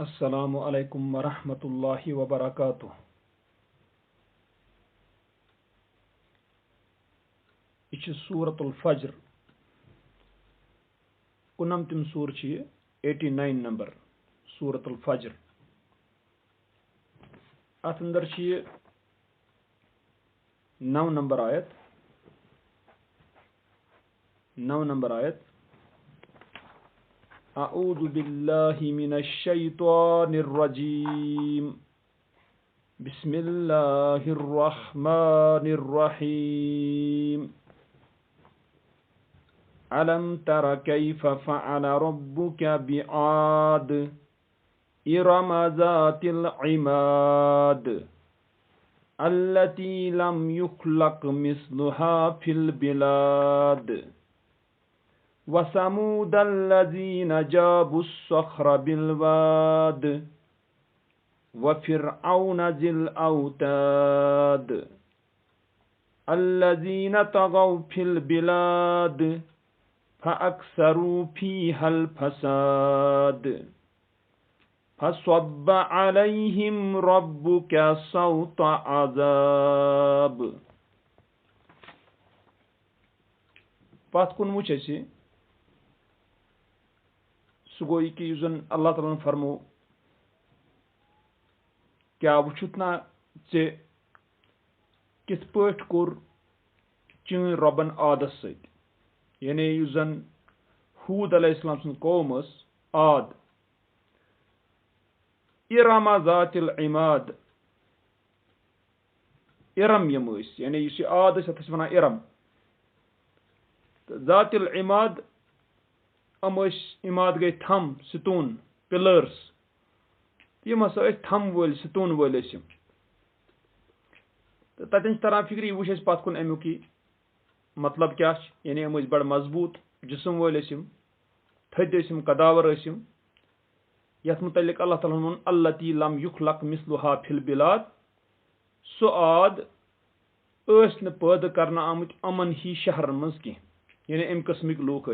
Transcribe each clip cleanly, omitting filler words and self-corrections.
अस्सलामु अलैकुम वरहमतुल्लाहि वबरकातुह। यह सूरतुल फज्र 29 सूर 89 नंबर सूरतुल फज्र। अत अंदर 9 नंबर आयत 9 नंबर आयत अऊज़ु बिल्लाहि मिनश शैतानिर रजीम बिस्मिल्लाहिर रहमानिर रहीम अलम तर कैफ फ़अल रब्बुका बिआद इरम ज़ातिल इमाद अल्लती लम युख़लक़ मिस्लुहा फ़िल बिलाद वसमूद अल्लज़ीन जाबुस्सख्र बिलवाद वफ़िरऔन ज़िल औताद अल्लज़ीन तग़ौ फ़िल बिलाद फ़अक्सरू फ़ीहल फ़साद फ़सब्ब अलैहिम रब्बुका सौत अज़ाब। पत कुन वुच सह गो कि अल्लाह ताला फरमो क्या वुचुत ना चे किथ पठ कोर चीन रबन आदस सत, यानी हूद अलैहिस्सलाम सुन कौम आद इरमा ज़ातिल इमाद इरम यम यानी आद अत वन इरम ज़ातिल इमाद इमाद गई थम सतून पिलर्स यम हसा थम वल सतून वल तन तरह फिक्र यह वुच पत कुन अमुक मतलब क्या यानी हम बड़ मजबूत जिसम वल थद कदावर यथ मुतल्लिक अल्लाह ताला वोन अल्लती लम युख़लक़ मिस्लुहा फिल बिलाद सो आद न पैदा करना आमुत अमन ही शहर मज कह, यानी अम कस्मिक लूक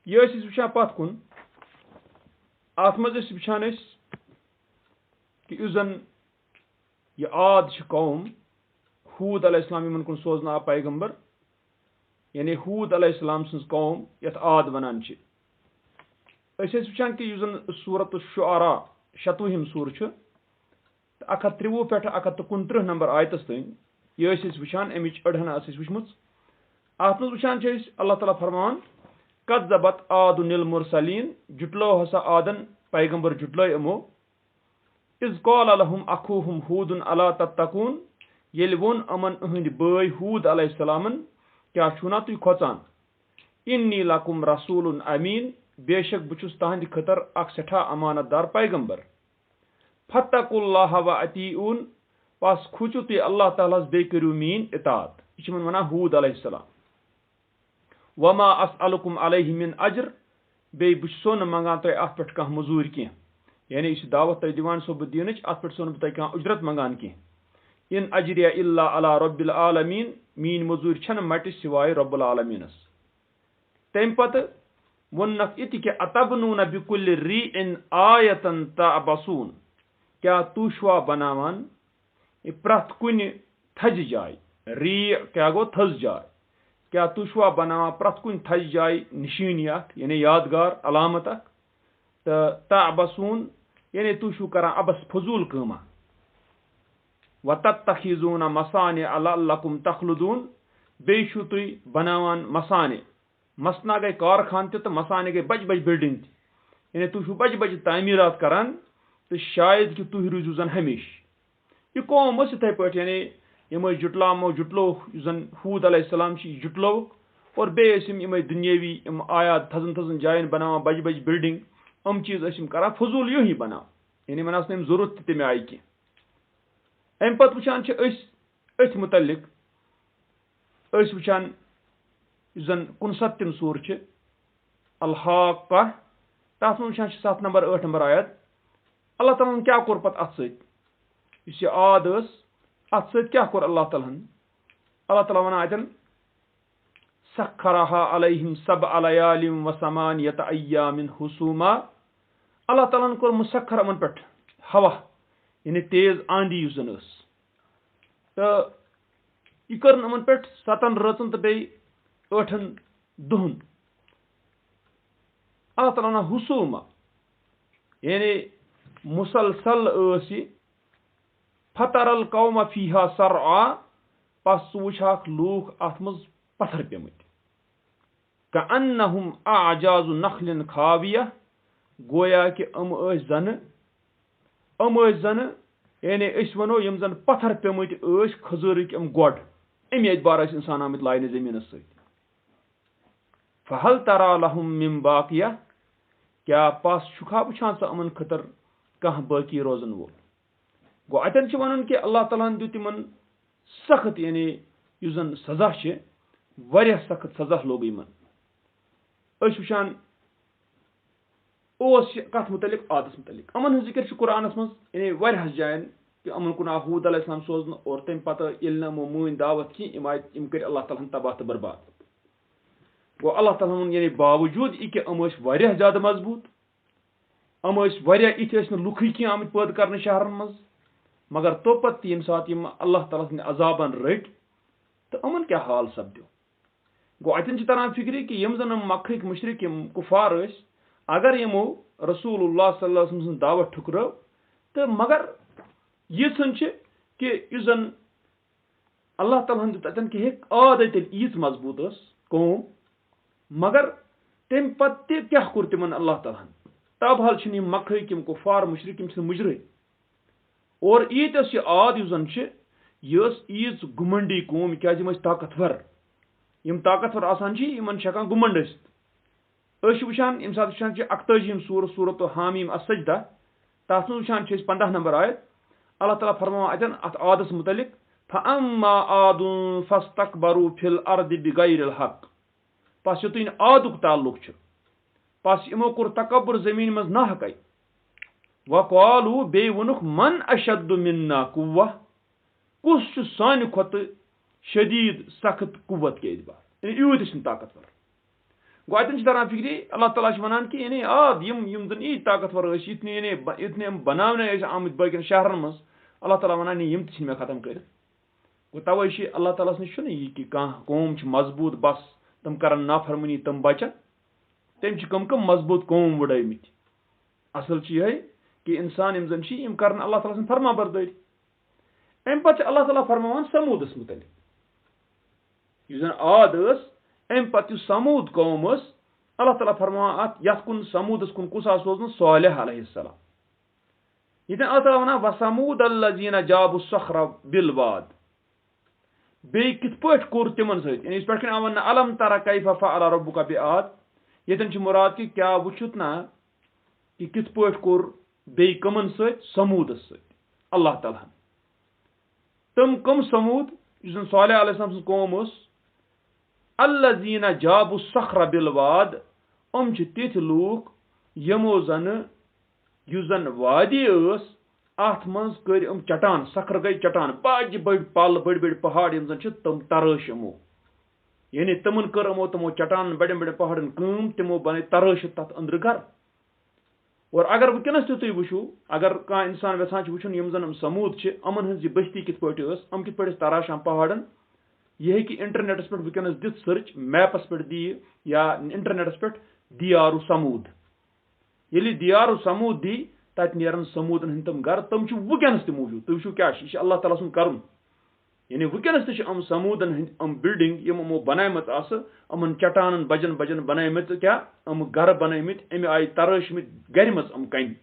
यह वुचान पत कुन अत मज वुचान कि यह आद कौम हूद अलैहिस्सलाम यमन कुन सोजन आव पैगंबर, यानी हूद अलैहिस्सलाम सज कौम यथ आद वनान वुचान कि सूरत शुआरा 27 सूर 130 पे 129 नंबर आयतस तन यह वुचान अमिच अड़हना वुचम अत मज वुचान अल्लाह ताला फरमान कज़्ज़बत आदुनिल मुरसलीन जुटलो हसा आदन पैगंबर जुटलो यमो इज़ क़ाल लहुम अखूहुम हूदुन अला तत्तकून येल वोन अमन अहंद बय हूद अलैहिस्सलामन क्या छुना तुम खोचान इन्नी लकुम रसूलुन अमीन बेशक बुचुस तहंद खतर अख सठा अमानतदार पैगंबर फत्तकुल्लाह व अतीऊन पास खुचु तुम अल्लाह ताला बे करू मीन इतात यह वना हूद अलैहिस्सलाम वमा अस्अलुकुम अलैहि मिन अज्र बे बुसो न मंगान तुम अत पे कह मजूर कह, यानी यह दावत तुम दिवान सो दिन अत पे सो तुम कह उजरत मंगान कह इन अजरिया इल्ला अला रब्बिल आलमीन मीन मजूर छन मट सिवाय रब्बुल आलमीनस। तम पत वोनक इत कि अतबनून बिकुल्लि रीइन आयतन तअबसून क्या तुशवा बनावान प्रथ कुन थज जाय री क्या गो थज जाय क्या तुशवा बनावान प्रथ कुन थज जाय निशानी यानी यादगार अलामत तअबसून यानी तुशु करा अबस फजूल कमा व तत्तखिजून मसाने लअल्लकुम तखलुदून बेशु तुई बनावान मसाने मसना गई कारखान तो मसाने गई बज बज बिल्डिंग यानी तुशु बज बज तामीरात करान तो शायद कि तुह रूजू जन हमेश यह कौम इथे पे यानी यम जुटलामो जुटलो हूद अलैहिस्सलाम जुटलो और बे यम दुनियावी आयात थजन थजन जायन बनावा बज बज बिल्डिंग अम चीज करा फजूल यो ही बना यानी मन जरूरत तमें आई कह अम पत वुचान अथ मुतल्लिक वुचान 69 सूर अल-हाक़्क़ा तथ वुचान 7 नंबर 8 नंबर आयत अल्लाह ताला क्या कोर पत अत सत आद अत सत क्या कोर अल्लाह ताला वना अतन सखरहा अलैहिम सबअ लयालिम व समानियत अय्यामिन हुसूमा Allah Ta'ala कोर मुसखर अमन पे हवा यानी तेज आंधी उस जन तो यह कर अमन पे 7 रचन तो बे 8 दुहन Allah Ta'ala हुसूमा यानी मुसलसल फतरल कौमा फीहा सरआ पस वुछाक लूख अथ मज पत्थर पेमत कअन्नहुम अअजाज़ु नखलिन खाविया गोया कि जन यानी वनो यम जन पत्थर पेमत खजूरक गोड अमे एतबार इंसान आमत लाइन जमीन सत फहल तरा लहुम मिन बाकिया क्या पास छुखा वुछान सा अमन खतर कह बाकी रोजन वो गो अतन वन कि अल्लाह ताला दु तिमन सख्त यानी यु जन सजा वारिया सख्त सजा लोग इन वुछान कथ मुतलिक आदस मुतलिक अमन हज जिक्र कुरानस मज यानी वारियास जायन कि अमन कुन हूद अलैहिस्सलाम सोजन और तम पत यिल नमो मून दावत की इम कर अल्लाह ताला तबाह तो बर्बाद गो अल्लाह ताला यानी बावजूद कि वारिया ज्यादा मजबूत वारिया इथ लुख की आमत पैद कर शहरन मज मगर तोपत यम सात अल्लाह ताला सद अजाबन रट तो अमन क्या हाल सपदो गो अतन तरह फिक्र कि यम जन मक्क मुशरिक कुफार अगर यमो रसूलुल्लाह सल्लल्लाहु अलैहि वसल्लम दावत ठुकरो तो मगर यन कि यु जन अल्लाह ताला अतन कि आद ईज मजबूत कौम मगर तम पे क्या कोर तिमन अल्लाह ताला तबहल मक्क कुफार मुशरिक मुजर और ईत आद यु जन यह ईज गुमंडी कौम क्या ताकतवर यम ताकतवर आसान इन हेकान गुमंड वुचान यम सात वुचान 41 सूरत हामीम असजदा तथ वुचान 15 नंबर आयत अल्लाह ताला फरमावा अतन अत आदस मुतलिक फअम्मा आदुन फस्तकबरू फिल अर्दि बिगैरिल हक पस युतन आदुक ताल्लुक पस यमो कोर तकब्बुर जमीन मज ना हकै वकालू बे वनुख मन अशद्दु मिन्ना कुव्वा कुछ सान खत शदीद सख्त कुव्वत के एतबार यानी यूत ताकतवर गो अतन तरह फिक्री अल्लाह ताला वनान कि यानी आद यम जन ईद ताकतवर इतने बनाने आमत बाकन शहरन मज अल्लाह ताला वनान यम मे खत्म कर गो तवे अल्लाह ताला नश यह कि कौम मजबूत बस तम कर नाफरमनी तम बचन तम कम मजबूत कौम वड़मित असल यह कि इंसान यम जन यम कर अल्लाह ताला फरमा बरदारी अम पे अल्लाह ताला फरमान समूदस मुतलिक यु जन आद अम पे समूद कौम अल्लाह ताला फरमान अत यथ कुन समूदस कुन कुस सोजन सालिह अलैहिस्सलाम ये अल्लाह ताला वनान वसमूद अल्लज़ीना जाबु सखरा बिलवाद बे कित पट कोर तिमन सत यानी इस पे आवन अलम तरा कैफ फअल रब्बुका बिआद ये मुराद कि क्या वुछुत ना कि कित पट कोर बे कमन सत समूदस सत अल्लाह ताला तम कम समूद जन सालिह अलैहिस्सलाम कौम अल्लज़ीना जाबु सखरा बिलवाद तिथ लूक यमो जन यु जन वादी अथ मज कर चटान सखर गई चटान बज बड़ पल बड़ बड़ पहाड़ यम जन तम तरश यमो यानी तमन कर तमो चटान बड़े बड़े पहाड़न कम तमो बन तरश तथ अंदर घर और अगर वनस तुम वो अगर कह इंसान यहां वो यम जन समूद अमन हज बस्ती कित पे तराशान पहाड़न यह कि इंटरनेटस पे वनस दित सर्च मैपस पे दी या इंटरनेटस पे दियारु समूद ये दियारु समूद दी तत नेरन समूदन हंद तम गर तम वनस त मौजूद तुम वो क्या अल्लाह ताला सुन कर यानी वनस तम समूदन हंद बिल्डिंग यमो बनामत अमन चटानन बजन बजन बनामत क्या गर बनामत अमे आय तरशमित गर मज कन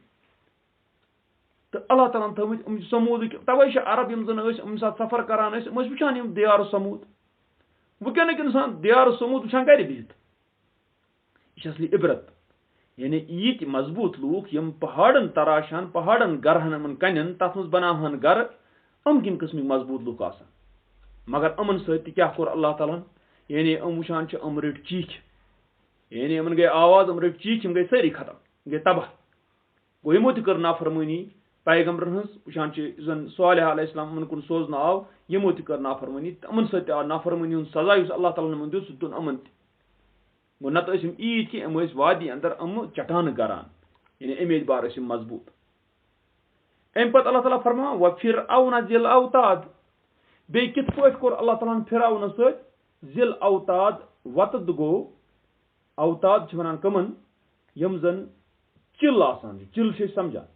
तो अल्लाह ताला थमित समूद तवे अरब यम जन सात सफर करान वुचान दियार समूद वनक इंसान दियार समूद वुचान गर बिहित यह असली इबरत यानी ईत मजबूत लूक यम पहाड़न तराशान पहाड़न गरहन अमन कन तथ मज बनाहन गर किन किस्म मजबूत लूक आसान मगर अमन सत क्या कोर अल्लाह ताला यानी वुचान रट चीख यानी अमन गई आवाज रट चीख गई सारी खत्म गई तबाह गो यमो कर नाफरमानी पैगम्बरन हज वुचान जन सालिह अलैहिस्सलाम कुन सोजन आव यमो कर नाफरमानी अमन सत आव नाफरमानी सजा अल्लाह ताला दित सह तुन अमन गो नत ईद कि वादी अंदर चटान गरान यानी अमे एतबार मजबूत। अम पत अल्लाह ताला फरमान व फिरऔन जिल औताद बे कित पट कोर अल्लाह ताला फिरऔन सत जिल औताद वतद गो औताद वनान कमन यम जन चिल आसान चिल से समझान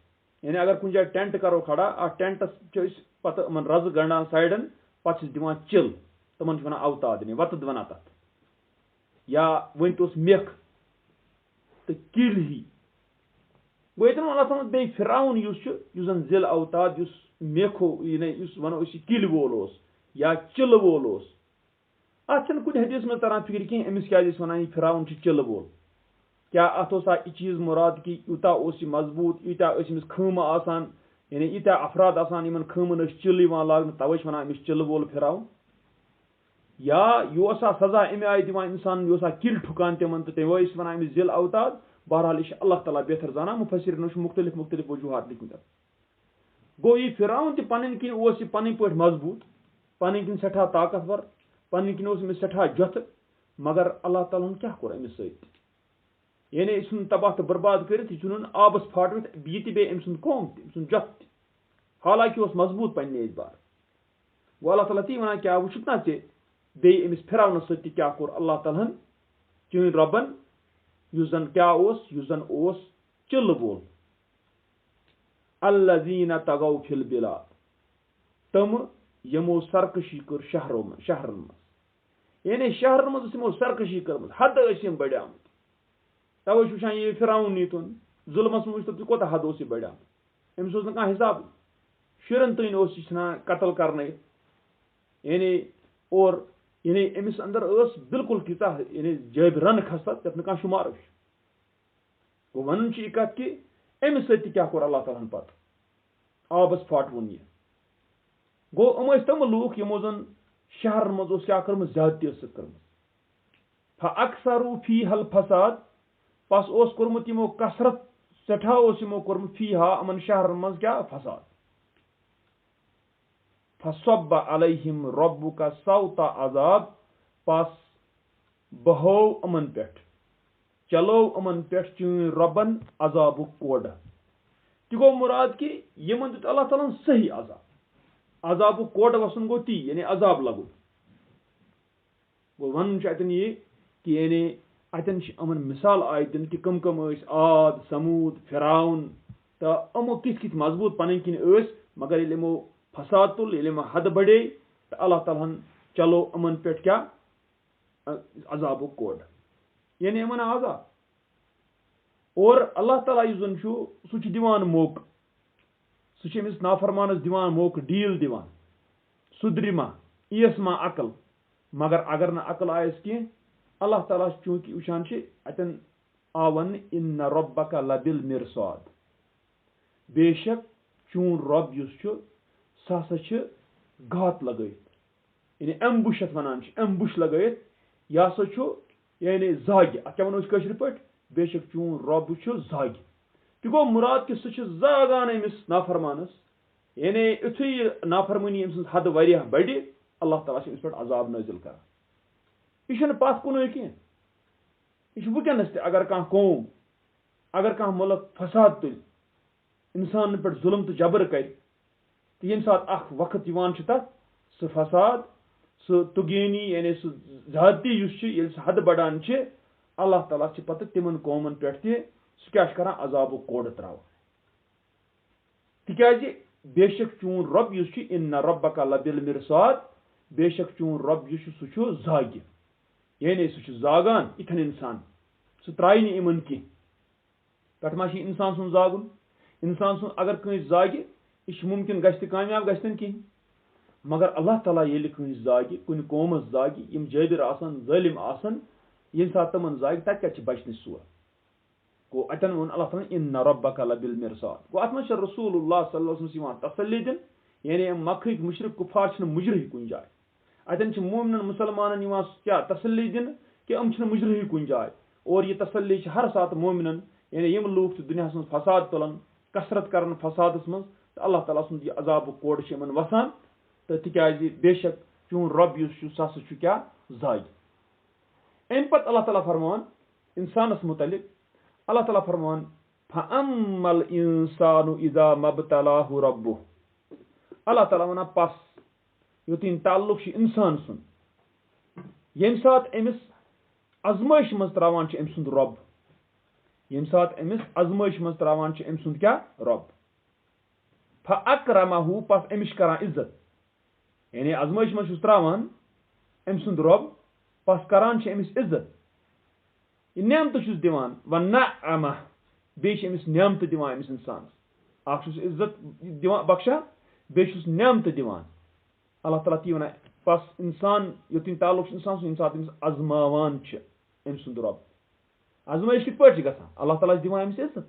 यानी अगर कुछ जाए टेंट करो खड़ा अ टेंटस पत रज गंडान साइडन पत दिवान चिल तमन वन औताद ने वतद वना तथ या वन तो मेख तो किल ही गो अल्लाह ताला बे फिरौन जन जिल औताद मेखो वनो किल वोल या चिल वोल अत कुछ हदीस में तरह फिक्र कह अमिस क्या वन फिरौन चिल वोल क्या अत यह चीज मुराद कि यूता मजबूत यूता खम आसान यानी यूता अफराद आसान इन खमन चिल लाग तवे वन अमिस चिल वोल फिरौन या यह सजा अमे आय दिवान इंसान यह किल ठुकान तिमन तो तमे वन अमिस जिल औताद। बहरहाल यह अल्लाह ताला बेहतर जाना मुफस्सिरीन मुख्तलिफ मुख्तलिफ वजूहात लिखमत गो यह फिरौन तो पन किन पन पे मजबूत पन किन सठा ताकतवर पन किन सठा जथ मगर अल्लाह ताला क्या कोर अमिस सत यानी यह तबाह तो बर्बाद कर आबस फाटवित यह बे अम कौम जथ हालांकि मजबूत पन्ने एतबार गो अल्लाह ताला ती वन क्या वुचुत ना बे अमिस फिरौन सत क्या कोर अल्लाह ताला चन रबन युजन क्या युजन चिल वोल अल्लज़ीना तगौ फिल बिलाद तम यमो सरकशी कर शहरन मज यानी शहरन मज यमो सरकशी कर्म हद बढ़ियाम तवे वुचान ये फिरौन नीतन जुल्मस मुझ कोता हद बढ़ियाम अमिस ना हिसाब शुरन तन कत्ल करने यानी और यानी अमिस अंदर बिल्कुल तीता यानी जब रन खसा तथ ना शुमार गो वन कत कि अमिस सत क्या कोर अल्लाह ताला पत आबस फाट वुन यह गो तम लूख यमो जन शहर मज क्या कर्म ज्यादती कर्म फअक्सरू फी हल फसाद पस कोर्मुत यमो कसरत सठा यमो कोर्मुत फी हा अमन शहर मज क्या फसाद फसब्ब अलैहिम रब्बुका सौता अजाब पस बहो अमन पेट चलो अमन पेट चून रबन अजाब कोड ति गो मुराद कि यमन दित अल्लाह ताला सही अजाब कोड वसन गो ती यानी अजाब लगुन गो वन अतन ये कि यानी अतन अमन मिसाल आय दिन कि कम कम आद समूद फिरौन तो अमो कित कित मजबूत पन किन मगर ये यमो फसाद तुल ये हद बढ़े तो अल्लाह ताला चलो अमन पे क्या अजाब कोड यानी अमन आजाब और अल्लाह ताला सह दिवान मौक सह नाफरमानस दिवान मौक डील दिवान सुधरि मा ईस मा अकल मगर अगर न अकल आयस कह अल्लाह ताला चूंकि वुचान अतन आवन इन्न रब्बका लबिल मिरसाद बेशक चून रब सह घात लगत यानी एम्बुश वनान एम्बुश लगत यह हसा यानी जाग अत क्या वो कशर पे बेशक चून रब जाग तो गो मुराद कि सह जागान अमिस नाफरमानस यानी युथु नाफरमानी अम हद वारिया बढ़ अल्लाह ताला अमिस पे अजाब नाजिल कर यह पत कुन कह यह वुकनस अगर कह कौम अगर कह मुल्क फसाद तुल इंसान पे जुल्म तो जबर कर तो ये सात वक्त तथ सह फसाद सह तुगेनी यानी सह ज्यादती सह हद बढ़ान अल्लाह ताला पत तिमन कौमन पे सह क्या कर अजाब कोड त्रावान तिकाज बेशक चून रब इन्न रब्बका लबिल मिरसाद बेशक चून रब सह जाग यानी सह जागान इथन इंसान सह त्राय इन कह पे मा इंसान सुन जागुन इंसान सुन अगर कह जाग यह मुमकिन गि कामयाब गन कह मगर अल्लाह ताला ये कह जाग कुन कौमस जाग यम जबिर जालिम ये सात तमन जाग तत क्या बचन सोर गो अतन वो अल्लाह ताला इन्न रब्बका लबिल मिरसाद गो अत मज रसूलुल्लाह सल्लल्लाहु अलैहि वसल्लम तसल्ली दिन यानी मक्क मुशरिक कुफार मुजरही कुन जाय अतन मोमिन मुसलमान क्या तसल्ली दिन कि मुजरही कुन जाय और यह तसल्ली हर सात मोमिन यानी यम लूख दुनिया मज फसाद तुलान कसरत कर फसादस मज तो अल्लाह ताला सुन यह अजाब कोड वसान तो तिकाज बेशक चून रब सह क्या जाग अम पत अल्लाह ताला फरमान इंसानस मुतलिक अल्लाह ताला फरमान فَأَمَّا الْإِنسَانُ إِذَا مَا ابْتَلَاهُ رَبُّهُ اللہ تعالیٰ وَنان پس یوتن تعلق چھُ اِنسان سُنٛد ییٚمہِ ساتہٕ أمِس ازمٲیش منٛز تراوان چھُ أمۍ سُنٛد رۄب ییٚمہِ ساتہٕ أمِس ازمٲیش منٛز تراوان چھُ أمۍ سُنٛد کیاہ رۄب فَأَکرَمَہُ پس أمِس چھِ کران عزت یعنی ازمٲیش منٛز چھُس تراوان أمۍ سُنٛد رۄب پس کران چھِ أمِس عزت یہِ نعمتہٕ چھُس دِوان وَنَعَمَہُ بیٚیہِ چھِ أمِس نعمتہٕ دِوان أمِس اِنسانَس اکھ چھُس عزت دِوان بخشان بیٚیہِ چھُس نعمتہٕ دِوان اللہ تعالیٰ تی وَنان پس اِنسان یوتن تعلق چھُ اِنسان سُنٛد ییٚمہِ ساتہٕ أمِس ازماوان چھِ أمۍ سُنٛد رۄب ازمٲیش کِتھ پٲٹھۍ چھِ گژھان اللہ تعالیٰ چھِ دِوان أمِس عزت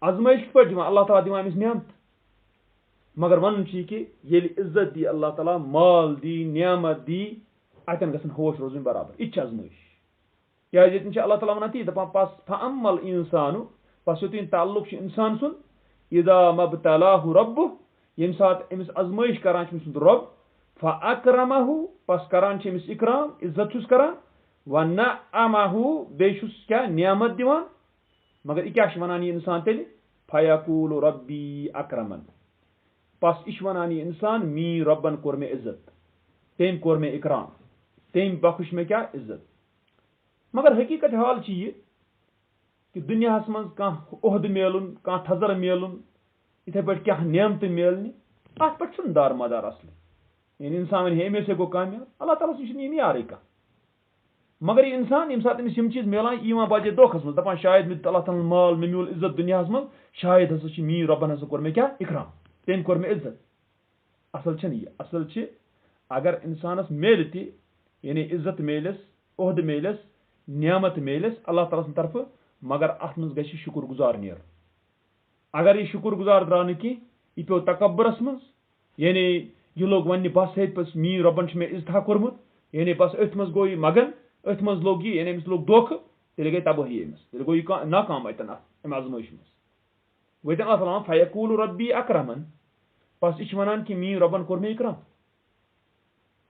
ازمٲیش کِتھ پٲٹھۍ دِوان اللہ تعالیٰ دِوان أمِس نعمت مگر وَنُن چھُ یہِ کہِ ییٚلہِ عزت دی اللہ تعالیٰ مال دی نعمت دی اَتٮ۪ن گژھن ہوش روزٕنۍ برابر یہِ تہِ چھِ ازمٲیش کیازِ ییٚتٮ۪ن چھِ اللہ تعالیٰ وَنان تی دَپان پس فَأَمَّا الْإِنسَانُ پس یوتن تعلق چھُ اِنسان سُنٛد اِذا مَا ابْتَلَاهُ رَبُّهُ ییٚمہِ ساتہٕ أمِس ازمٲیش کران چھُ أمۍ سُنٛد رۄب فَأَکرَمَہُ پس کران چھِ أمِس اِکرام عزت چھُس کران وَنَعَمَہُ بیٚیہِ چھُس کیاہ نعمت دِوان مگر یہِ کیاہ چھُ وَنان یہِ اِنسان تیٚلہِ فَیَقوٗلُ رَبِّی اَکرَمَن پس یہِ چھُ وَنان یہِ اِنسان میٛٲنۍ رۄبن کوٚر مےٚ عزت تٔمۍ کوٚر مےٚ اِکرام تٔمۍ بخش مےٚ کیاہ عزت مگر حقیٖقت حال چھِ یہِ کہِ دُنیاہس منٛز کانٛہہ عہدٕ میلُن کانٛہہ تھزر میلُن یِتھے پٲٹھۍ کیٛاہ نعمتہٕ میلنہِ اَتھ پٮ۪ٹھ چھُنہٕ دارمدار اصلہِ یعنی اِنسان وَنہِ ہے اَمے سۭتۍ گوٚو کامیاب اللہ تعالیٰ سۭتۍ چھُنہٕ یہِ معیارٕے کانٛہہ مگر یہِ اِنسان ییٚمہِ ساتہٕ أمِس یِم چیٖز میلان یہِ یِوان بجے دھوکھس منٛز دَپان شاید مےٚ دیُت اللہ تعالیٰ ہن مال مےٚ میوٗل عزت دُنیاہس منٛز شاید ہسا چھُ میٛٲنۍ رۄبن ہسا کوٚر مےٚ کیاہ اِکرام تٔمۍ کوٚر مےٚ عزت اصل چھنہٕ یہِ اصل چھِ اگر اِنسانس میلہِ تہِ یعنی عزت میلٮ۪س عہدٕ میلٮ۪س نعمت میلٮ۪س اللہ تعالیٰ سٕنٛدِ طرفہٕ مگر اتھ منٛز گژھِ شُکُر گُزار نیرُن اگر یہِ شُکُر گُزار درٛاو نہٕ کینٛہہ یہِ پیوٚو تکبرس منٛز یعنی یہِ لوٚگ وننہِ بس ہے بس میٛٲنۍ رۄبن چھُ مےٚ عزتھا کوٚرمُت یعنی بس أتھۍ منٛز گوٚو یہِ مگن أتھۍ منٛز لوٚگ یہِ یعنی أمِس لوٚگ دھوکہٕ تیٚلہِ گٔے تبٲہی أمِس تیٚلہِ گوٚو یہِ ناکام اتٮ۪ن اتھ امہِ ازمٲیش منٛز وۄنۍ اللہ تعالیٰ وَنان فَیَقوٗلُ رَبِّی اَکرَمَن پس یہِ چھُ وَنان کہِ میٛٲنۍ رۄبن کوٚر مےٚ اِکرام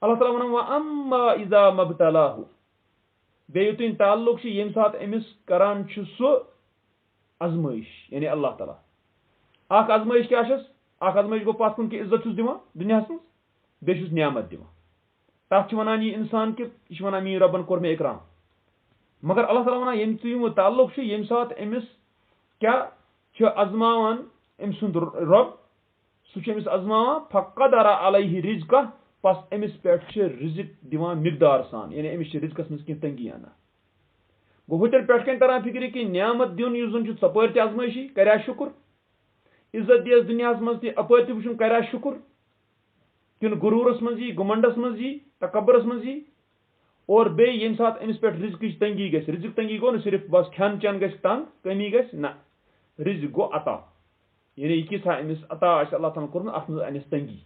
اللہ تعالیٰ وَنان وَأَمَّا إِذَا مَا ابْتَلَاهُ بیٚیہِ یوتن تعلق چھُ ییٚمہِ ساتہٕ أمِس کران چھُ سُہ ازمٲیش یعنی اللہ تعالیٰ اکھ ازمٲیش کیاہ چھس اکھ ازمٲیش گوٚو پتھ کُن کہِ عزت چھُس دِوان دُنیاہس منٛز بیٚیہِ چھُس نعمت دِوان تتھ چھُ وَنان یہِ اِنسان کہِ یہِ چھُ وَنان میٛٲنۍ رۄبن کوٚر مےٚ اِکرام مگر اللہ تعالیٰ وَنان ییٚمہِ یِمو تعلق چھُ ییٚمہِ ساتہٕ أمِس کیاہ چھُ ازماوان أمۍ سُنٛد رۄب سُہ چھُ أمِس ازماوان فَقَدَرَ عَلَیْهِ رِزْقَهُ پس أمِس پٮ۪ٹھ چھِ رِزق دِوان مقدار سان یعنی أمِس چھِ رِزقس منٛز کینٛہہ تنگی انان گوٚو ہوتیٚلہِ پٮ۪ٹھ کَنۍ تران فِکرِ کہِ نعمت دیُن یُس زن چھُ ژۄپٲرۍ تہِ ازمٲیشی کریا شُکُر عزت دِیَس دُنیاہس منٛز تہِ اپٲرۍ تہِ وٕچھُن کریا شُکُر کِنہٕ غروٗرس منٛز یی گُمنڈس منٛز یی تکبرس منٛز یی اور بیٚیہِ ییٚمہِ ساتہٕ أمِس پٮ۪ٹھ رِزقٕچ تنگی گژھِ رِزق تنگی گوٚو نہٕ صرف بس کھٮ۪ن چٮ۪ن گژھِ تنگ کٔمی گژھِ نہ رِزق گوٚو عطا یعنی یہِ کیٛاہ أمِس عطا آسہِ اللہ تعالیٰ ہن کوٚرمُت اتھ منٛز انٮ۪س تنگی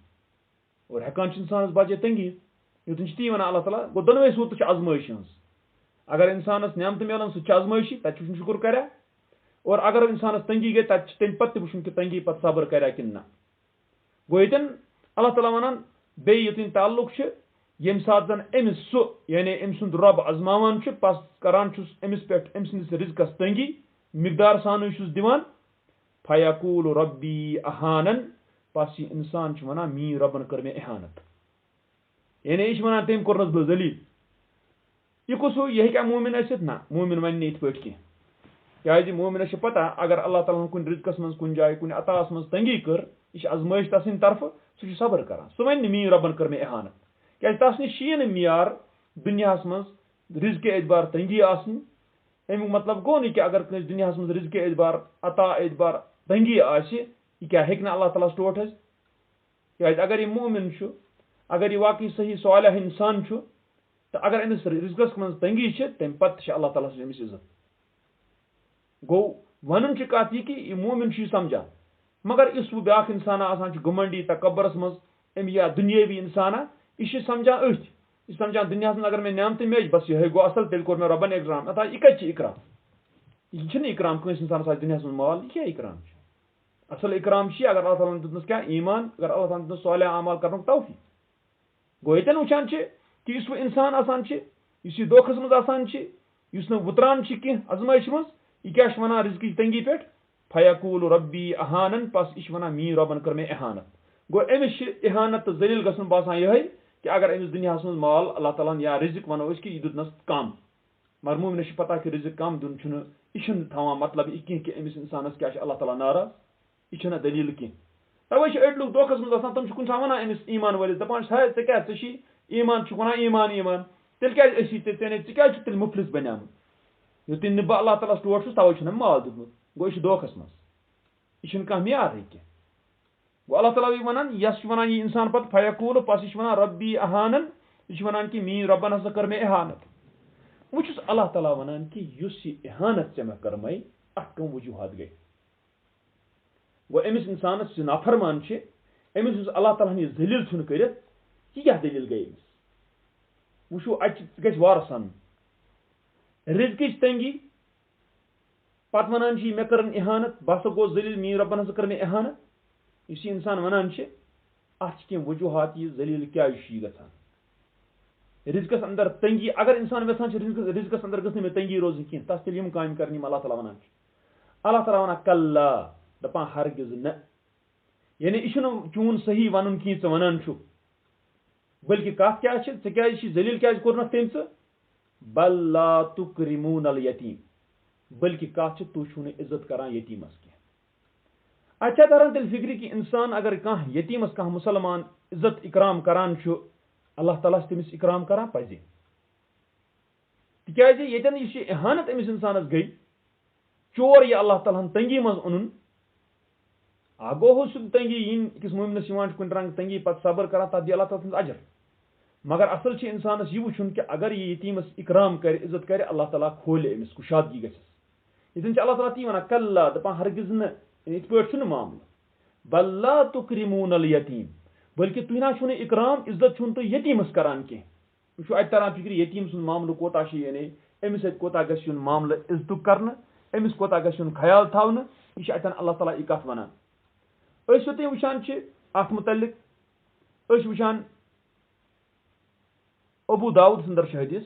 اور ہٮ۪کان چھُ اِنسانس بچے تنگی یوتن چھُ تی وَنان اللہ تعالیٰ گوٚو دۄنوے صوٗرتہٕ چھِ ازمٲیشہِ ہٕنٛز اگر اِنسانس نعمتہٕ میلان سُہ تہِ چھِ ازمٲیشی تتہِ چھُ وٕچھُن شُکُر کریا اور اگر اِنسانس تنگی گٔے تتہِ چھِ تمہِ پتہٕ تہِ وٕچھُن کہِ تنگی پتہٕ صبر کریا کِنہٕ نہ گوٚو ییٚتٮ۪ن اللہ تعالیٰ وَنان بیٚیہِ یوتن تعلق چھُ ییٚمہِ ساتہٕ زن أمِس سُہ یعنی أمۍ سُنٛد رۄب ازماوان چھُ پس کران چھُس أمِس پٮ۪ٹھ أمۍ سٕنٛدِس رِزقس تنگی مقدار سانٕے چھُس دِوان فَیَقوٗلُ رَبِّی اَہانن پس یہِ اِنسان چھُ وَنان میٛٲنۍ رۄبن کٔر مےٚ اِحانت یعنی یہِ چھُ وَنان تٔمۍ کوٚرنس بہٕ ذلیٖل یہِ کُس ہیوٗ یہِ ہیٚکیٛاہ موٗمِن ٲسِتھ نہ موٗمِن وَنہِ نہٕ یِتھ پٲٹھۍ کینٛہہ کیٛازِ موٗمِنس چھِ پتہ اگر اللہ تعالیٰ ہن کُنہِ رِزقس منٛز کُنہِ جایہِ کُنہِ عطاہس منٛز تنگی کٔر یہِ چھِ ازمٲیش تسٕنٛدِ طرفہٕ سُہ چھُ صبر کران سُہ وَنہِ نہٕ میٛٲنۍ رۄبن کٔر مےٚ اِحانت کیٛازِ تس نِش چھُیی نہٕ معیار دُنیاہس منٛز رِزقہِ اعتبار تنگی آسٕنۍ امیُک مطلب گوٚو نہٕ کہِ اگر کٲنٛسہِ دُنیاہس منٛز رِزقہِ اعتبار عطا اعتبار تنگی آسہِ یہِ کیٛاہ ہیٚکہِ نہٕ اللہ تعالیٰ ہس ٹوٹھ حظ کیٛازِ اگر یہِ موٗمِن چھُ اگر یہِ واقعی صحیح صالح اِنسان چھُ تہٕ اگر أمِس رِزقس منٛز تنگی چھِ تمہِ پتہٕ تہِ چھِ اللہ تعالیٰ سٕنٛز أمِس عزت گوٚو وَنُن چھِ کتھ یہِ کہِ یہِ موٗمِن چھُ یہِ سمجان مگر یُس وۄنۍ بیاکھ اِنسانا آسان چھُ گُمنڈی تکبرس منٛز أمۍ یا دُنیٲوی اِنسانا یہِ چھُ سمجان أتھۍ یہِ چھُ سمجان دُنیاہس منٛز اگر مےٚ نعمتہٕ میج بس یِہوے گوٚو اصل تیٚلہِ کوٚر مےٚ رۄبن اِکرام نتہٕ یہِ کتہِ چھِ اِکرام یہِ چھُنہٕ اِکرام کٲنٛسہِ اِنسانس آسہِ دُنیاہس منٛز مال یہِ کیٛاہ اِکرام چھُ اصل اِکرام چھُ یہِ اگر اللہ تعالیٰ ہن دیُتنس کیٛاہ ایمان اگر اللہ تعالیٰ ہن دیُتنس صالح اعمال کرنُک توفیٖق گوٚو ییٚتٮ۪ن وٕچھان چھِ کہِ یُس وۄنۍ اِنسان آسان چھِ یُس یہِ دھوکھس منٛز آسان چھِ یُس نہٕ وُتران چھِ کینٛہہ ازمٲیشہِ منٛز यह क्या वनान रिज्क तंगी पे फयकूल रब्बी अहानन पस यह वनान मीन रबन कर मे एहानत गो अमिस एहानत तो जलील गसन बासान यह कि अगर अमिस दुनिया मज माल अल्लाह ताला या रिज्क वनो कि यह दुतनस कम मगर मोमिनस पता कि रिज्क कम दुन यह थवान मतलब यह कि अमिस इंसानस क्या अल्लाह ताला नाराज यह दलील कह तवे अड़ लूक धोखस मज तम कुन वनान अमिस ईमान वलिस दपान है क्या ईमान वनान ईमान ईमान तेल क्या क्या तेल मुफलिस बनियाम युत बह अल्लाह ताला टोट तवे माल दुतमुत गो यह धोखस मज यह कह मियार कह गो अल्लाह ताला वनान यस वनान यह इंसान पत फयकूल पस यह वनान रब्बी अहानन यह वनान कि मीन रबन हसा कर मे एहानत वह अल्लाह ताला वनान कि यह एहानत चे मे कर्मे अत कम वजूहत गई गो अमिस इंसानस यह नाफरमान अमिस अल्लाह ताला यह जलील छुन कर यह क्या दलील गई अमिस वो अत वार सन रिज्क तंगी पत वनान मे कर एहानत बह सा गो जलील मीन रबन हसा कर मे एहानत इस इंसान वनान अत कह वजूहत यह जलील क्या गसान रिज्कस अंदर तंगी अगर इंसान वेसान रिज्कस अंदर गस मे तंगी रोजन कह तस तेल यम काम कर अल्लाह ताला वनान कल्ला दपान हरगिज न यानी यह चून सही वन कह वनान बल्कि कत क्या क्या जलील क्या कोर तम बल ला तुकरिमून अल यतीम बल्कि कत तुम इज्जत करान यतीमस कह अच्छा तरन तेल फिक्री कि इंसान अगर कह यतीमस कह मुसलमान इज्जत इकराम करान अल्लाह ताला तमिस इकराम करान पजे तिकाज यन एहानत अमिस इंसानस गई चोर यह अल्लाह ताला तंगी मज उन आगो हो सह तंगी इन अकिस मोमिनस कुन रंग तंगी पत सबर करान तथ दी अल्लाह ताला अजर मगर असल इंसानस यह वुन कि अगर यह यतीमस इकराम कर इज्जत कर अल्लाह ताला खोले अमिस कुशादगी गस यन अल्लाह ताला ती वन कल्ला दपान हरगिज न इत पे मामल बल्ला तुकरिमून अल यतीम बल्कि तुह ना इकराम इज्जत तो यतीमस करान कह वो अत तरह फिक्र यतीम सुन मामल कोता यानी अमिस कोता गन मामल इज्जत कर अमिस कोता गन ख्याल थवन यह अतन अल्लाह ताला यह कत वनान तुम वुचान अत मुतलिक वुचान अबू दाऊद संदर हदीस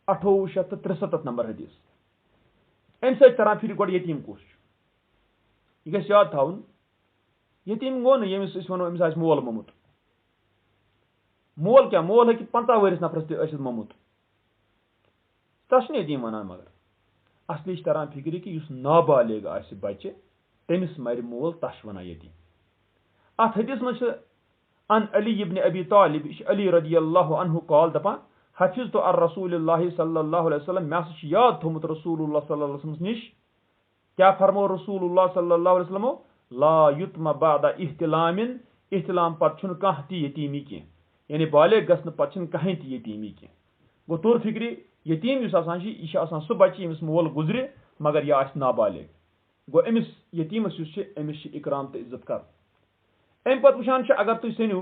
2863 नंबर हदीस अम तरह फिर गो यतीम कुस यह गस याद थवन यतीम गो नमिस वो अमिस आ मोल मोमुत मोल क्या मोल हे 50 वरिस नफरस तथ मोमुत तस यतीम वनान मगर असली तरह फिक्र कि नाबालिग बच्चे तमिस मर मोल तस वनान यतीम अत हदीस मज अन अली इब्न अबी तालिब अली रदी अल्लाह अन्हु कॉल दपान हफिज तो अर रसूलुल्लाह सल्लल्लाहु अलैहि वसल्लम मे हसा याद थोमुत रसूलुल्लाह सल्लल्लाहु अलैहि वसल्लम निश क्या फरमो रसूलुल्लाह सल्लल्लाहु अलैहि वसल्लम ला युतम बाद इहतिलामिन इहतिलाम पत कह ती यतीमी कह यानी बालिग गसन पत कहें ती यतीमी कह गो तोर फिक्री यतीम यह सह बच्चे यमिस मोल गुजरे मगर यह आ नाबालिग गो अमिस यतीमस अमिस इकराम तो इज्जत कर अम पे वुचान अगर तुम सनू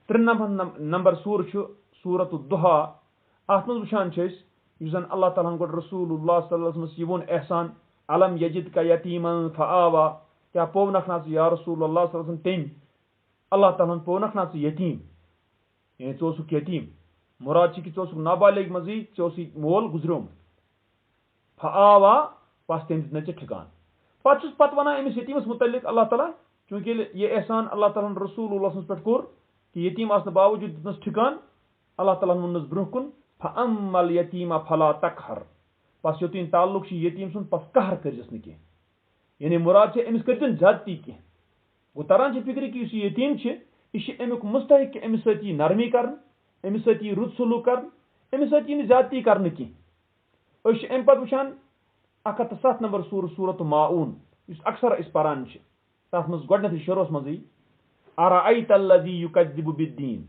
93 नंबर सूर सूरत दुहा अत मज वुचान जन अल्लाह ताला गो रसूलुल्लाह सल्लल्लाहु अलैहि वसल्लम वोन एहसान अलम यजिद का यतीमन फआवा क्या पो नखना या रसूलुल्लाह सल्लल्लाहु अलैहि वसल्लम अल्लाह ताला पो नखना यतीम यानी चोसुक यतीम मुराद कि चोसुक नाबालिग मजी चोसी मोल गुजरोम फआवा पस तम दित न ठिकान पत वन अमिस यतीमस मुतलिक अल्लाह ताला चूंकि ये एहसान अल्लाह ताला रसूलुल्लाह पे कोर कि यतीम आसने बावजूद दितनस ठिकान अल्लाह ताला वोनस ब्रोह कुन फअम्मल यतीमा फला तकहर पस योतीन ताल्लुक यतीम सुन पस कहर करजस न कह यानी मुराद अमिस करजन ज्यादती कह गो तरान फिक्र कि यतीम यह अमुक मुस्तहिक कि अमिस सत नरमी कर अमिस सत रुत सलूक कर अमिस सत ज्यादती कर कह अम पे वुचान 107 नंबर सूरत माऊन अक्सर पारान तथ मज गोडनथ शुरुस मजी अराअयत अल्लज़ी युकज़्ज़िबु बिद्दीन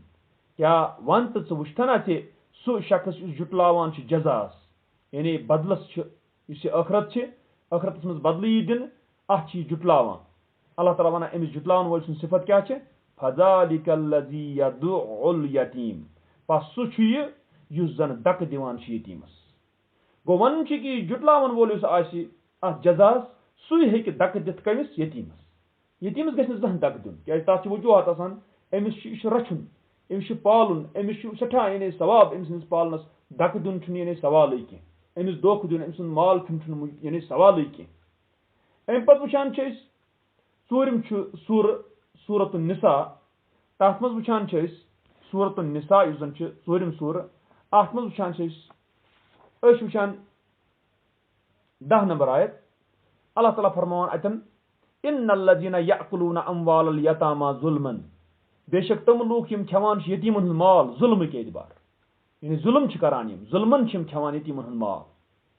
क्या वन तो ज़ वुछना सह शख्स जुटलावान जज़ास यानी बदलस आखरत आखरतस मज बदल यी दिन अत जुटलावान अल्लाह ताला वनान अमिस जुटलावन वोल सुन सिफत क्या फज़ालिकल्लज़ी यदुउल यतीम पस सह युस जन दक दिवान यतीमस गो वन कि जुटलावन वोल अत जज़ास सह हेकि दक दित कमिस यतीमस यतीमस गस जहन दक दिन क्या तथ वजूहत अमिस रचुन अमिस पालन अमिस सठा यानी सवाब अमिस पालनस दक दिन यानी सवाल कह अमिस दोख दिन अम माल खन यानी सवाल कह अम पे वुचान ूरम सूरत निसा तथ मज वुचान सूरत निसा इस जन ूरम सूर अत मज वुचान 10 नंबर आयत अल्लाह ताला फरमान अतन इन्नल्लज़ीना यअकुलूना अम्वालल यतामा ज़ुल्मन बेशक तम लूक यम खवान यतीमन माल जुल्म के एतबार यानी जुल्म करान यम जुल्मन खवान यतीमन माल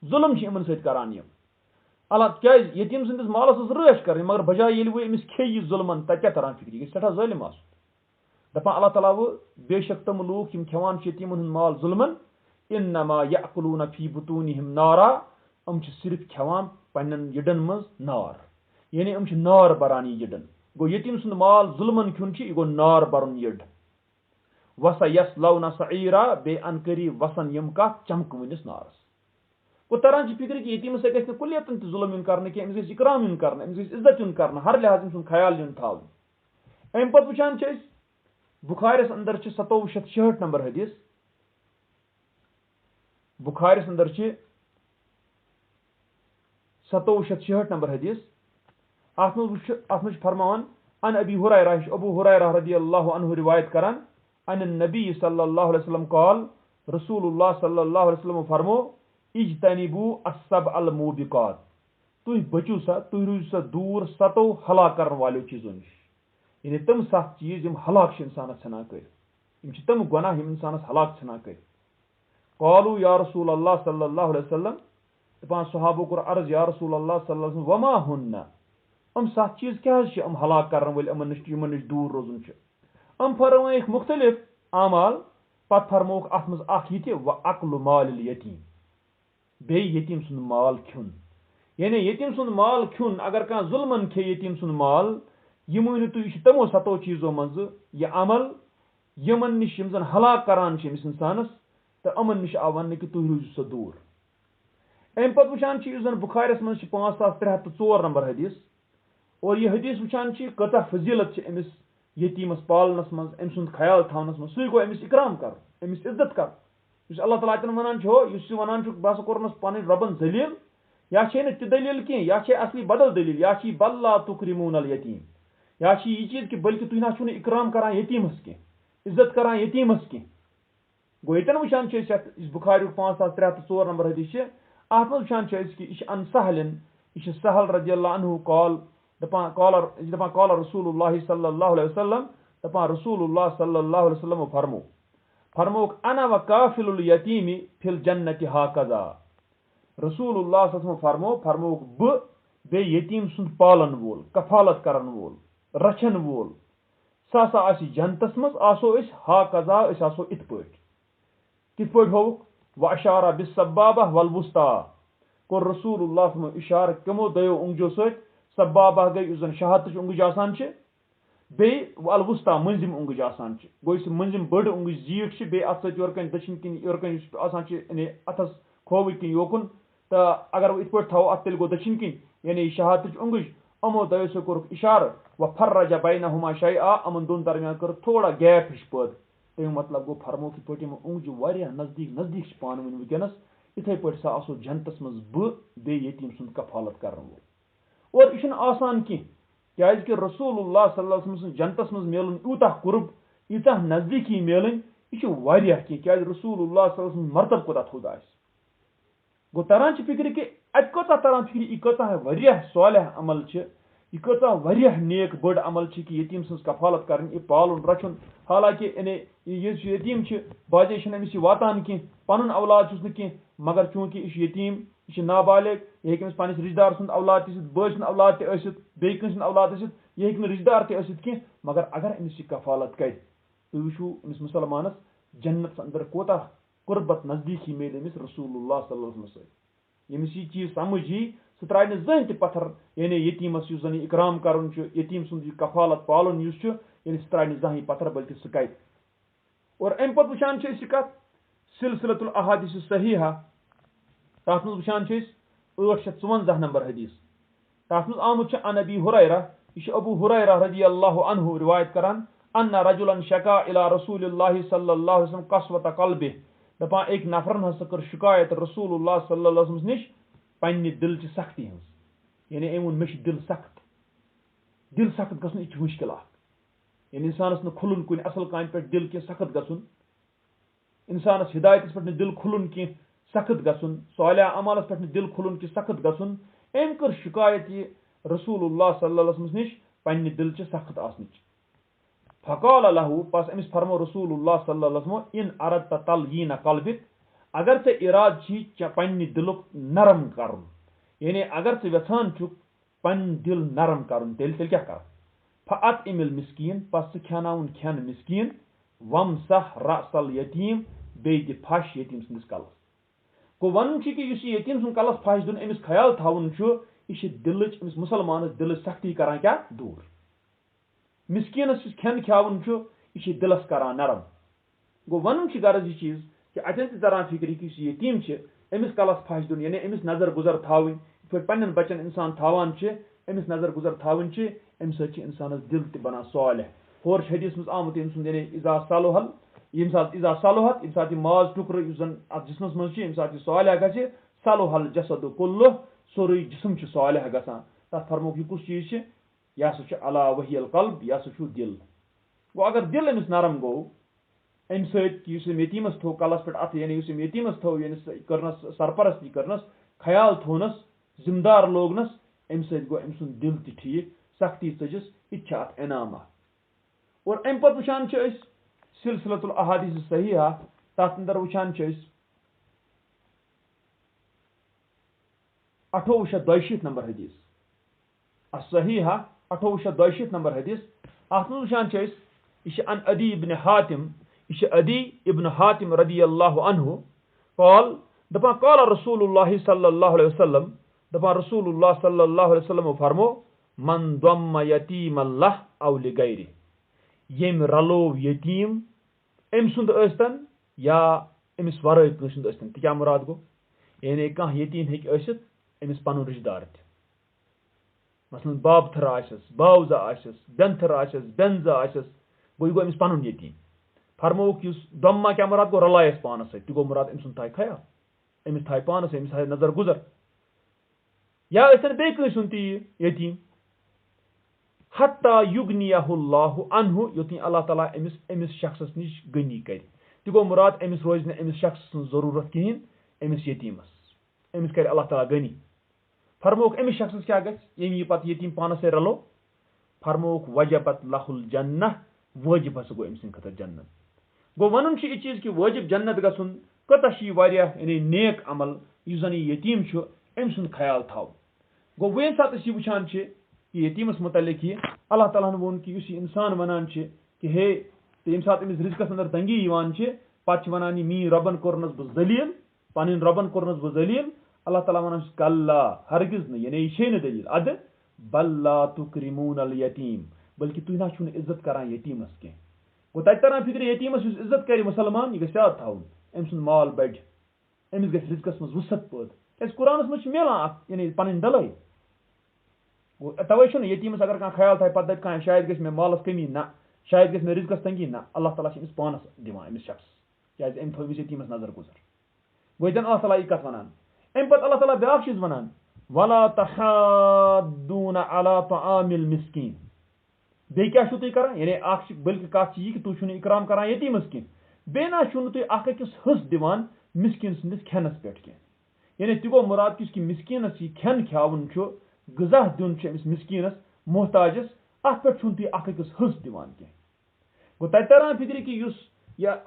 जुल्म यमन सत करान यम अल्लाह क्या यतीम सन्दस मालस रश कर मगर बजाय ये वो अमिस खे जुल्मन तक क्या तरह फिक्र यह सठा ज़ालिम आस दपान अल्लाह ताला वो बेशक तम लूक यम खवान यतीमन माल जुल्मन इन्नमा यअकुलूना फी बुतूनिहिम नारा हम सिर्फ खवान पन्न यडन मज नार यानी हम नार बरान यडन गो यतीम सुंद माल जुल्मन खुन यह गो नार बरन यड वस यस्लौना सईरा बे अनकरी वसन यम का चमकवनिस नारस गो तरह फिक्र कि यतीमस गि कुलियतन जुल्म इन कर अमिस इकराम इन कर अमिस इज्जत इन कर हर लिहाज सुन ख्याल इन था अम पे वुचान बुखारिस अंदर 2766 नंबर हदीस बुखारिस अंदर 2766 नंबर हदीस अत मज फरमान अन अबी हुरैरा अबू हुरैरा रदियल्लाहु अन्हु रिवायत करान अन नबी सल्लल्लाहु अलैहि वसल्लम कॉल रसूलुल्लाह सल्लल्लाहु अलैहि वसल्लम फरमो इज्तनिबू अस्सब अल मूबिकात तुह बचू सा तुह रूज सा दूर सतो हलाक करने वाले चीजों निश यानी तम 7 चीज यम हलाक इंसान छना कर तम गुनाह यम इंसान हलाक छना कर कॉलू या रसूल अल्लाह सल्लल्लाहु अलैहि वसल्लम दपान सहाबो कर अर्ज या रसूल अल्लाह सल्लल्लाहु अलैहि वसल्लम वमा हुन्ना 7 चीज क्या हलाक कर वल यमन नश दूर रोजन हम फरमाइक मुख्तलिफ आमाल पत फरमोक अत मज व अक्ल माल यतीम बे यतीम सुन माल खुन यानी यतीम सुन माल खुन अगर कह जुल्मन खे यतीम सुन माल यह वन तुम तमो 7 चीजों मज यह अमल यमन नश यम जन हलाक करान इंसानस तो अमन नश आव वन कि तुम रूजो सो दूर अम पे वुचान जन बुखारिस मज 5304 नंबर हदीस और यह हदीस वुचान कत फजीलत अमिस यतीमस पालनस मज अम सुंद ख्याल थवनस मज सू गो अमिस इकराम कर अमिस इज्जत कर अल्लाह ताला अतन वनान हो वनान बस कोरनस पन रबन जलील या ति दलील कह या असली बदल दलील या बल्ला तुकरिमून अल यतीम या यह चीज कि बल्कि तुम ना इकराम करान यतीमस कह इज्जत करान यतीमस कह गो यन वुचान बुखारी 5304 नंबर हदीस अत मज वुचान कि यह अन सहलिन यह सहल रदियल्लाहु अन्हु कॉल दपान रसूलुल्लाह सल्लल्लाहु अलैहि वसल्लम दपान रसूलुल्लाह सल्लल्लाहु अलैहि वसल्लम फरमोक अना व काफिलुल यतीमी फिल जन्नति हाकजा रसूलुल्लाह सल्लल्लाहु अलैहि वसल्लम फरमोक बे यतीम सुंद पालन वोल कफालत करन वोल रचन वोल सा आसि जन्नतस मज आसो इस हाकजा इस आसो इत पट कित पट हो व अशारा बिस सब्बाबा वल वुस्ता को रसूलुल्लाह सल्लल्लाहु अलैहि वसल्लम इशारा कमो दयो उंगजो सत सब्बाबा गई उस शहादत उंगज आसान बे अल वुस्ता मंजिम उंगज आसान गो इस मंजिम बड़ उंगज जीट बे अत सर दक्षिण किन योरकन आसान अथस खोव किन योकुन तो अगर इत पे थो अत तेल गो दक्षिण किन यानी शहादत उंगज अमो दयो सो कोर इशार व फर्रजा बैनहुमा शैआ अमन दोन दरमियान कर थोड़ा गैप हिश पद तम मतलब गो फरमो कि पे उंगज वारिया नजदीक नजदीक पान वन वनस इथे पे सा आसो जन्नतस मज बे यतीम सुंद कफालत कर और यह आसान क्या कि रसूलुल्लाह सल्लल्लाहु अलैहि वसल्लम जन्नतस मज मिलन यूता कुर्ब यूता नजदीकी मिलन यह क्या रसूलुल्लाह सल्लल्लाहु अलैहि वसल्लम मर्तब कोता थोद गो तरह फिक्र कि अत कोता तरह फिक्र यह कता सालिह अमल यह कता नेक बड़ अमल कि यतीम सज कफालत कर पालन रचुन हालांकि यतीम बाजे अमिस वातान कह पन औलाद कह मगर चूंकि यह यतीम यह नाबालिग यह हेकि पन्निस रिश्तेदार सुंद औलाद बज सुंद औलाद बेकन औलाद यह हेक रिश्तेदार कह मगर अगर अमिस कफालत कर तुम वो अमिस मुसलमानस जन्नत अंदर कोता कुर्बत नजदीकी मिले अमिस रसूलुल्लाह सल्लल्लाहु अलैहि वसल्लम यमिस यह चीज समझ यी सह त्राय जहन तह पत्थर यानी यतीमस जन इकराम कर यतीम सुंद कफालत पालन यानी सह त्राय जहन पत्थर बल्कि सह कर और अम पे वुचान कत सिलसिलतुल अहादीस सहीहा तथ मज वुचान 854 नंबर हदीस तथ मज आमुत अन अबी हुरैरा यह अबू हुरैरा रदियल्लाहु अन्हु रिवायत करान अन्ना रजुलन शका इला रसूलिल्लाहि सल्लल्लाहु अलैहि वसल्लम कसवत कल्बि दपान एक नफरन हसा कर शिकायत रसूलुल्लाह सल्लल्लाहु अलैहि वसल्लम निश पन्ने दिल ची सख्ती हंस यानी एम मे दिल सख्त गसन यह मुश्किल यानी इंसानस न खुलन कुन असल कान पे दिल के सख्त गसन इंसानस हिदायत पे दिल खुलन की सख्त गसन सालिह अमलस पे दिल खुलन की सख्त गसन एम कर शिकायत ये रसूलुल्लाह सल्लल्लाहु अलैहि वसल्लम निश पन्ने दिल ची सख्त आसनिच फकाल लहू पस अमिस फरमो रसूलुल्लाह सल्लल्लाहु अलैहि वसल्लम इन अरदत तलयीन कल्बिक अगर ते इराद छी पन्ने दिलुक नरम करन यानी अगर ते यछान छु पन दिल नरम करन तेल क्या कर फअत इमिल मिस्कीन पस खानाउन खान मिस्कीन वमसह रसल यतीम बेदि फश यतीम सिंदिस कलस को वन कि युस यतीम सुन कलस फश दुन अमिस ख्याल थाउन छु यह दिलच अमिस मुसलमानस दिल सख्ती करान क्या दूर मिस्कीनस खान खावन छु यह दिलस करान नरम गो वन गरज यह चीज कि अतन तरान फिक्र कि यतीम अमिस कलस फश दुन यानी अमिस नजर गुजर थावन पे पन्न बचन इंसान थावान अमिस नजर गुजर थावन अम इंसानस दिल त बना सालिह होर हदीस मज आमुत यानी इजा सलहल यम सात इजा सलहत यम सात माज टुकर जिसमस मज यम सात सालिह गछे सलहल जसद कुल्लु सोरे जिस्म सालिह गसान तथ फरमोक यह कुछ चीज यह हसा अला वहियल कल्ब यह हसा दिल गो अगर दिल अमिस नरम गो अम सतीमस थो कलस पे अत यानी यतीमस थो यानी करनस सरपरस्ती करनस ख्याल थोनस जिम्मेदार लोगनस अम सो अम सुन दिल त ठीक सख्ती चजिस यह अत इनाम और अम पे वुचान सिलसिलतुल अहादीस सहीहा तथ अंदर वुचान 2862 नंबर हदीस सहीहा 2862 नंबर हदीस अत मज वुचान यह अन अदी इब्न हातिम यह अदी इब्न हातिम रदियल्लाहु अन्हु कॉल दपा कॉल रसूलुल्लाह सल्लल्लाहु अलैहि वसल्लम दपा रसूलुल्लाह सल्लल्लाहु अलैहि वसल्लम फरमो मन दम्म यतीम अल्लाह औ लिगैरि यम रलो यतीम अम सुंद अस्तन या अमिस वराय कसिंद अस्तन क्या मुराद गो यानी कह यतीम हेक असित अमिस पनुन रिश्तेदार त मसलन बाब थर आसस बावजा आसस बेनथर आसस बेनजा आसस गो अमिस पनुन यतीम फरमोक दम्मा क्या मुराद गो रलायस पानस सत गो मुराद अम सुंद थाय ख्याल अमिस थाय पानस अमिस थाय नजर गुजर या बे कन यतीम हत्ता युगनियहुल्लाहु अन्हु योति अल्लाह ताला अमिस शख्सस निश गनी कर तो गो मुराद अमिस रोज अमिस शख्स जरूरत कहें अमिस यतीमस अमिस कर अल्लाह ताला गनी फरमोक अमिस शख्सस क्या गम यह पे यतीम पानस से रलो फरमोक वजबत लहुल जन्नह वाजिब हस गो अमिस खतर जन्नत गो वन यह चीज कि वाजिब जन्नत गसन कत यानी नेक अमल यह जन यतीम अम सुंद ख्याल थाव गो वे सात यह वुचान कि यतीमस मुतलिक यह अल्लाह ताला वोन कि इंसान वनान कि हे तो यम सात अमिस रिजकस अंदर तंगी पे वनान मी रबन कोरनस बह जलील पन रबन कोरनस बह जलील अल्लाह ताला वनान कल्ला हरगिज न यानी यह दलील अद बल्ला तुकरिमून अल यतीम बल्कि तुह ना इज्जत करान यतीमस कह गो तत तरह फिक्र यतीमस इज्जत कर मुसलमान यह गया थावन अम सुंद माल बढ़ अमिस गि रिजकस मज वसत पद क्या कुरानस मज मिलान यानी पन डलई तवे यतीमस अगर कह ख्याल थाय पे दप शायद गि मालस कमी ना शायद गि रिजकस तंगी ना अल्लाह ताला अमिस पानस दिवान अमिस शख्स क्या अम थोस यतीमस नजर गुजर गो अल्लाह ताला यह कत वनान अम पे अल्लाह ताला ब्या चीज वनान वला तहाद्दून अला तआमिल मिस्कीन बे क्या तुम करान यानी बल्कि कत यह कि तुम इकराम करान यतीमस कह बे ना तुम अकिस हस दिवान मिस्कीन सन्दस खेनस पे कह यानी तह गो मुराद कि मिस्कीनस यह खेन खावन गजा दिन अमिस मिस्कीनस मोहताजस अत पे तुम अकिस हस दिवान कह गो तत तरह फिक्र कि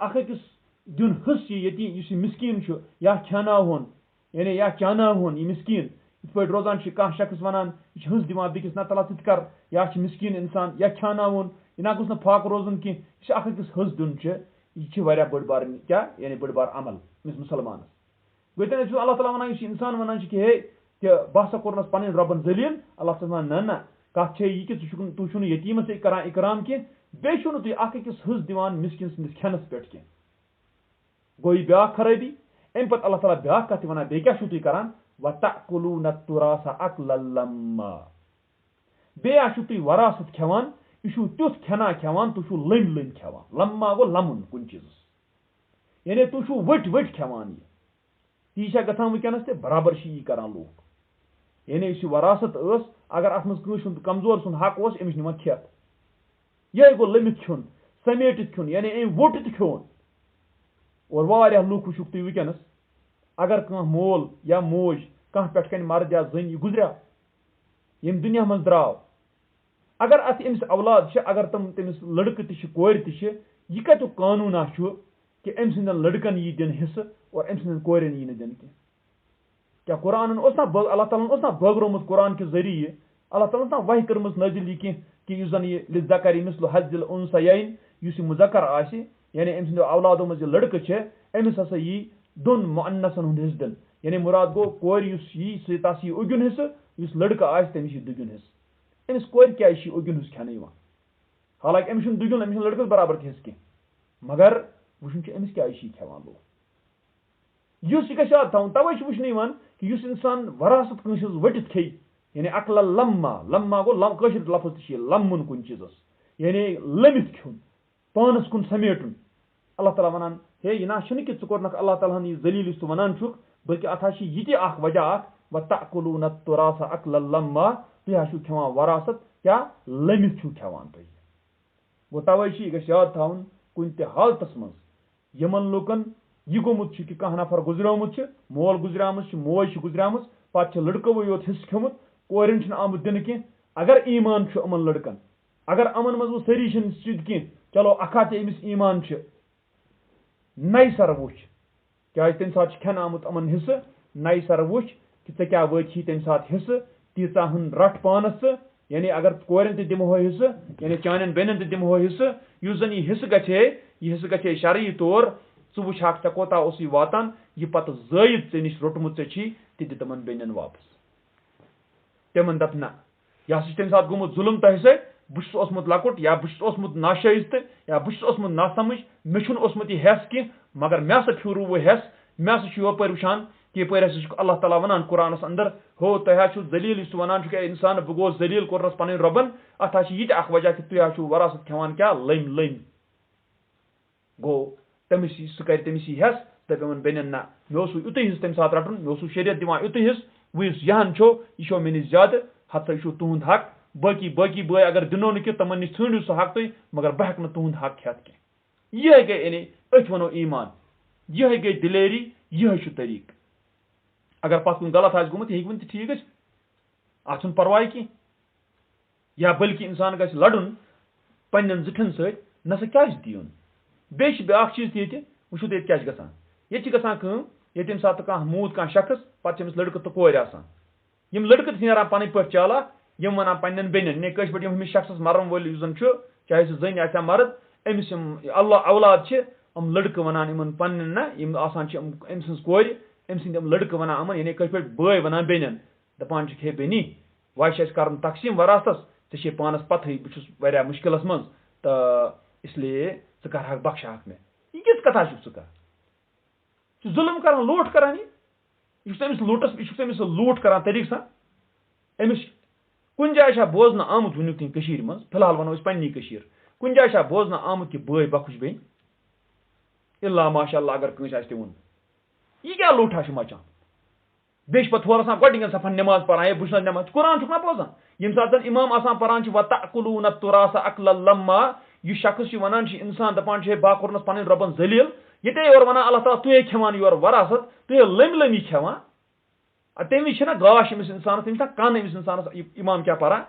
अकिस दिन हस यह मिस्कीन या खेनावन यानी या चानावन यह मिस्कीन इत पे रोजान कह शख्स वनान यह हस दिवान बेकिस ना तला तथ कर या मिस्कीन इंसान या खेनावन यह ना गोस फाक रोजन कह यह अकिस हस दिन यह बड़ बार क्या यानी बड़ बार अमल मुसलमानस गो अल्लाह ताला वनान इंसान वनान कि हे बह सा कोरनस पन रबन जलील अल्लाह ताला ना ना कत यह कि तुम यतीमस करान इकराम कह बे तुम अकिस हस दिवान मिस्किन सन्दस खेनस पे कह गो यह ब्या खराबी अम पे अल्लाह ताला ब्या कत वनान बे क्या तुम करान वतअकुलून तुरासा अकलन लम्मा बे तुम वरासत खेवान यह तुथ खेना खेवान तुम लम लम खेवान लम्मा गो लमुन कुन चीजस यानी तुम वट वट खेवान ती गसान वनकस ते बराबर करान लूक यानी वरासत अगर अत मज कमजोर सुन हक अमिस निवान खेत यह गो लमित खुन समेटित खुन यानी अम वोट तो खोन और वारिया लूक वुक तुम वनकस अगर कह मोल या मोज कह पे कन मर्द या जन गुजरिया यम दुनिया मज द्राव अगर अत अमिस औलाद अगर तमिस लड़क कोर यह कत कानूना कि अम सदन लड़कन यी दिन हिस्स और अम सदन कोरन यी दिन कह क्या कुरान अल्लाह ताला बगरोमुत कुरान के जरिए अल्लाह ताला वही कर्म नाजिल यह कि जन यह लिज़्ज़करि मिस्लु हज़्ज़िल उन्सयैन मुज़क्कर आसि यानी अम सद औलादों मज लड़क अमिस हसा यी दोन मुअन्नसन हुंद हिस्स दिन यानी मुराद गो कोर यी तस यी उग्युन हिस्स लड़का आसि तमिस यी दुग्युन हिस्स अमिस कोर क्या उग्युन हिस्स खेने हालांकि अमिस दुग्युन अमिस लड़कस बराबर हिस्स कह मगर वुचन अमिस क्या खेवान लोग यह याद थवन तवे वुचन कि इंसान वरासत कंस वटित खे यानी अकल लम्मा गो लफ्ज लम्मुन कुन चीजस यानी लमित खुन पानस कुन समेटुन अल्लाह ताला वनान हे यह ना कि कोरनक अल्लाह ताला यह जलील वनान बल्कि अत यह वजह व तअकुलून तुरास अकलन लम्मा तुम खेवान वरासत क्या लमित खेवान तुम गो तवे यह याद थवन कुन ते हालतस मज यमन लुकन यह गोमुत कि कह नफर गुजरमुत मोल गुजरामत मोज गुजराम पे लड़को योत हिस्स खेमुत कोरन आमुत दिन कह अगर ईमान अमन लड़कन अगर अमन मज वो सारी कह चलो अखा अमिस ईमान नई सर वुच क्या तम सात खेन आमुत अमन हिस्स नई सर वुच कि ऐ क्या वी तम सात हिस्स तीचा हन रट पानस यानी अगर कोरन ते दिमहो हिस्स यानी चान बेनन ते दिमहो हिस्स जन यह हिस्स गए शरई तौर वुच ऐ कोता वातान यह पत जायद ऐ नश रोटमुत ऐ तमन बेनन वापस तमन दप ना यह तम सात गोमुत जुलम तह सत लकुट या बहुत नाशाइज या बहुत नासमझ मे यह हेस कह मगर मे हसा फिरू वो हेस मे हसा योपर वुचान कि यपर हसा अल्लाह ताला वनान कुरानस अंदर हो तुह दलील वनान इंसान बह गोस दलील कोरनस पन रबन अत यह वजह कि तुम वरासत खेवान क्या लम गो तमिस सह कर तमिस हेस दपन बेन ना मे युत हिस्स तम सात रटन मे शरीयत दिवान युत हिस्स वह यहान यह मे नश ज्यादा हत्सा यह तुंद हक बाकी बय अगर दिनो न तमन नश ढूंढो सह हक तुम मगर बह हेक तुंद हक खेत कह यह गई यानी अथ वनो ईमान यह गई दिलेरी यह तरीक अगर पत कुन गलत गोमुत यह वन ठीक अत परवाह कह या बल्कि इंसान गि लड़न पन्न जिठन सत नसा क्या दिन बे ब्या चीज ये वो ये क्या गसान ये गसान ये तम सात कह मूद कह शख्स पे लड़कः तो कोर यम लड़कः नीरान पन पे चालाक यम वनान पन्न बेनन ने पे हमिस शख्स मरन वोल जन चाहे सह जन आ मर्द अमिस अल्लाह औलाद हम लड़कः वनान इन पन्न ना अम सज कोर अम सद लड़कः वनान अमन यानी पे बय वनान बेनन दपान हे बेनी वह कर तकसीम वरासतस ऐ पानस पथ बह मुश्किल मज तो इसलिए कर बख्शा मे यह किस कथा सह जुल्म कर लूट कर यह लूटस यह लूट कर तरीक सा अमिस कुन जाए बोजन आमुत वुनिक मज फिलहाल वनो पन्नी कुन जाए बोजन आमुत कि बय बखुश बेन इल्ला माशाअल्लाह अगर कंस आस वोन यह क्या लूठा मचान बे पे थोर गोन सफन नमाज पान बुश नमाज कुरान ना बोजान यम सात इमाम पान व तअकुलून तुरास अकलन लम्मा यह शख्स वनान इंसान दपान बा कोरनस पन रबन जलील ये योर वनान अल्लाह ताला तुह खेवान योर वरासत तुह लमी खेवान तम वि गाश अमिस इंसान तमिस कन अमिस इंसान इमाम क्या परा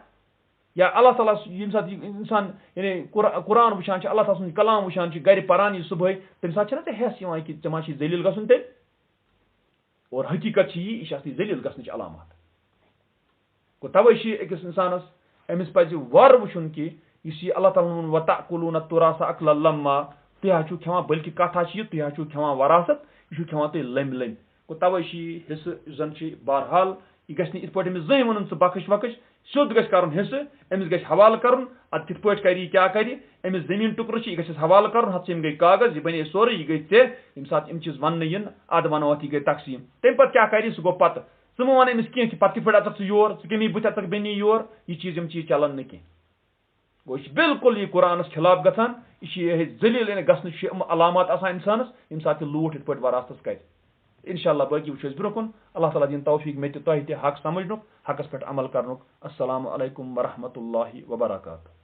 या अल्लाह ताला यम सात इंसान यानी कुरान वुचान अल्लाह ताला सुंद कलाम वुचान गर पान सुबह तम सात ना हेस कि मा जलील गसन तेल और हकीकत यह जलील गसन अलामत गो तवे अकिस इंसानस अमिस पज वर वुचन कि अल्लाह ताला व तअकुलून तुरास अकलन लम्मा तुम खेवान बल्कि कथा तुम खेवान वरासत यह खेवान तुम लम गो तवे हिस्स जन बहरहाल यह गि इत पे अमिस जन वन बखश वखश सोद ग कर हिस्स अमिस ग हवाल कर कित पे कर क्या कर अमिस जमीन टुकर यह हवाल कर हथ गई कागज यह बने सोरे यह गई ये सात यम चीज वन इन अद वनो अत यह गई तकसीम तम पे क्या कर सह गो पत वन अमिस कह कि पे पे अचक योर कमी बुथ अचक बेनी योर यह चीज चलन न कह गो बिल्कुल यह कुरानस खिलाफ गसान यह जलील गसन अलामत आसान इंसानस यम सात लूट इत वरासतस कर इंशाअल्लाह बाकी वो ब्रोह कुन अल्लाह ताला दिन तौफीक मे तह हक समझनुक हकस पे अमल करनुक अस्सलामु अलैकुम वरहमतुल्लाहि वबरकातुहू।